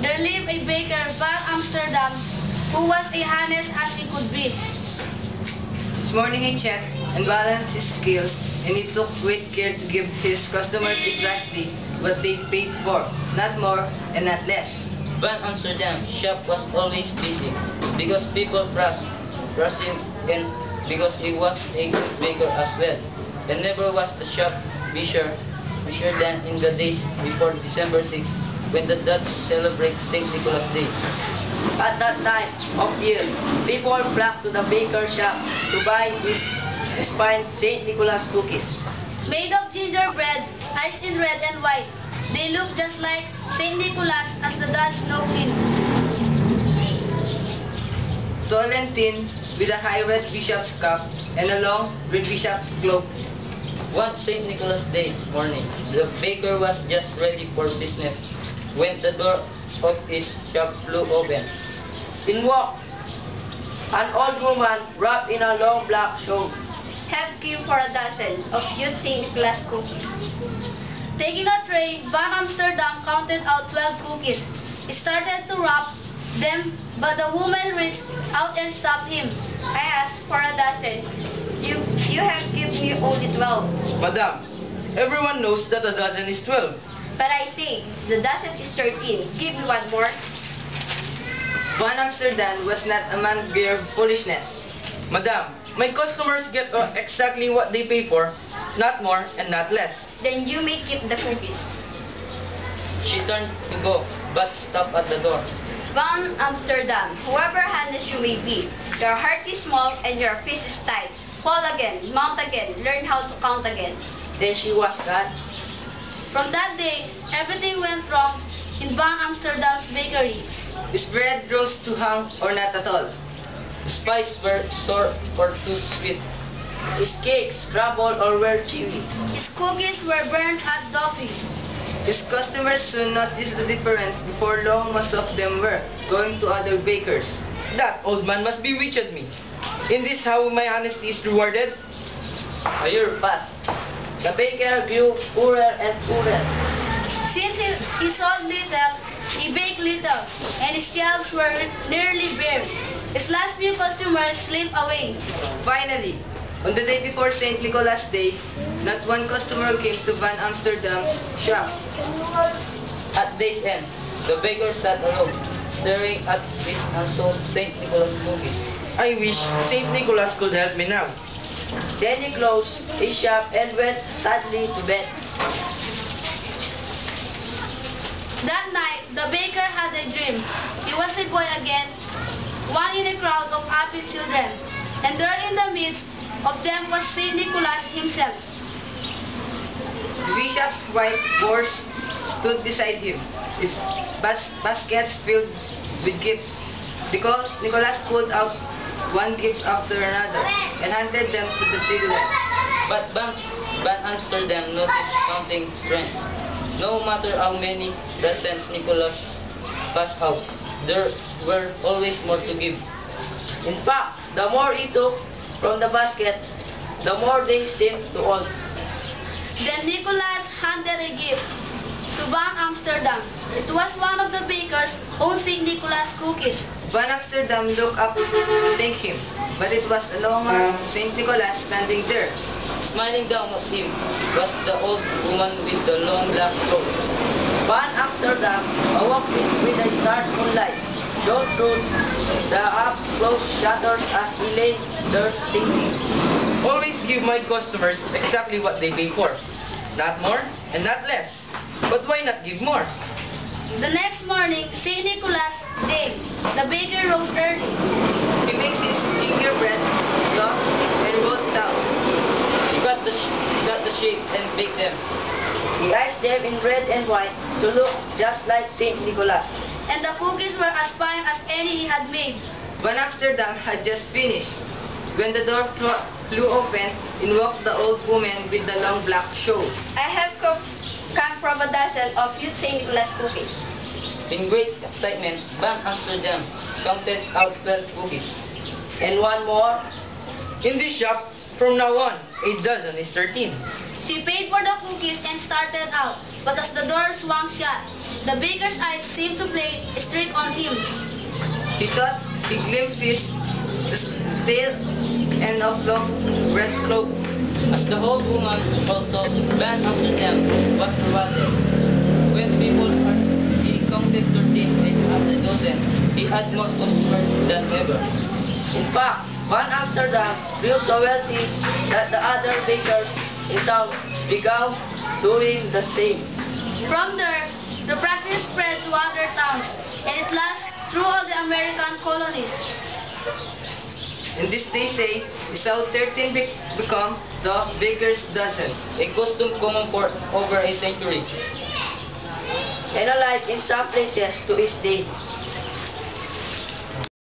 there lived a baker Van Amsterdam who was as honest as he could be. This morning he checked and balanced his scales, and he took great care to give his customers exactly what they paid for, not more and not less. Van Amsterdam's shop was always busy because people trust him and because he was a good baker as well. And never was the shop busier than in the days before December 6, when the Dutch celebrate St. Nicholas Day. At that time of year, people flocked to the baker's shop to buy his fine St. Nicholas cookies. Made of gingerbread, iced in red and white, they looked just like St. Nicholas as the Dutch know him. Tall and thin, with a high red bishop's cap and a long red bishop's cloak. One St. Nicholas Day morning, the baker was just ready for business when the door of his shop flew open. In walked an old woman wrapped in a long black shawl. Have give for a dozen of huge St. Nicholas cookies. Taking a tray, Van Amsterdam counted out 12 cookies. He started to wrap them, but the woman reached out and stopped him. I asked for a dozen. You have given me only 12. Madam, everyone knows that a dozen is 12. But I think the dozen is 13. Give me one more. Van Amsterdam was not a man of mere foolishness. Madam, my customers get exactly what they pay for, not more and not less. Then you may keep the cookies. She turned to go, but stopped at the door. Van Amsterdam, whoever honest you may be, your heart is small and your fist is tight. Fall again, mount again, learn how to count again. Then she was gone. From that day, everything went wrong in Van Amsterdam's bakery. His bread rose too hung or not at all. His pies were sour or too sweet. His cakes crumbled or were chewy. His cookies were burnt at Duffy. His customers soon noticed the difference. Before long, most of them were going to other bakers. That old man must bewitched me. In this how my honesty is rewarded? A year passed. The baker grew poorer and poorer. Since he sold little, he baked little, and his shelves were nearly bare. His last few customers slipped away. Finally, on the day before St. Nicholas Day, not one customer came to Van Amsterdam's shop. At day's end, the baker sat alone, staring at his unsold St. Nicholas cookies. I wish St. Nicholas could help me now. Then he closed his shop and went sadly to bed. That night, the baker had a dream. He was a boy again, one in a crowd of happy children, and there in the midst of them was St. Nicholas himself. The bishop's white horse stood beside him, its baskets filled with gifts. Because Nicholas pulled out one gift after another and handed them to the children. But Van Amsterdam noticed something strange. No matter how many presents Nicholas passed out, there were always more to give. In fact, the more he took from the baskets, the more they seemed to hold. Then Nicholas handed a gift to Van Amsterdam. It was one of the baker's own St. Nicholas cookies. Van Amsterdam looked up to thank him, but it was a long-armed St. Nicholas standing there. Smiling down at him was the old woman with the long black cloak. Van Amsterdam awoke with a start moonlight, shone through the half-closed shutters as he lay there thinking. Always give my customers exactly what they pay for. Not more and not less. But why not give more? The next morning, St. Nicholas Day, the baker rose early. He mixed his gingerbread, dough, and rolled it out. He cut the shape and baked them. He iced them in red and white to look just like St. Nicholas. And the cookies were as fine as any he had made. Van Amsterdam had just finished. When the door flew open, in walked the old woman with the long black shawl. I have come from a dozen of huge St. Nicholas cookies. In great excitement, Van Amsterdam counted out 12 cookies. And one more. In this shop, from now on, a dozen is 13. She paid for the cookies and started out, but as the door swung shut, The baker's eyes seemed to play straight on him. He thought he glimpsed the tail end of long red cloak. As the old woman also ran after them was rewarded. When people heard he counted 13 and after dozen, he had more customers than ever. In fact, one after them grew so wealthy that the other bakers in town began doing the same. From there, the practice spread to other towns, and it lasted through all the American colonies. And this they say is how 13 become the baker's dozen. A custom common for over a century. And alive in some places to this day.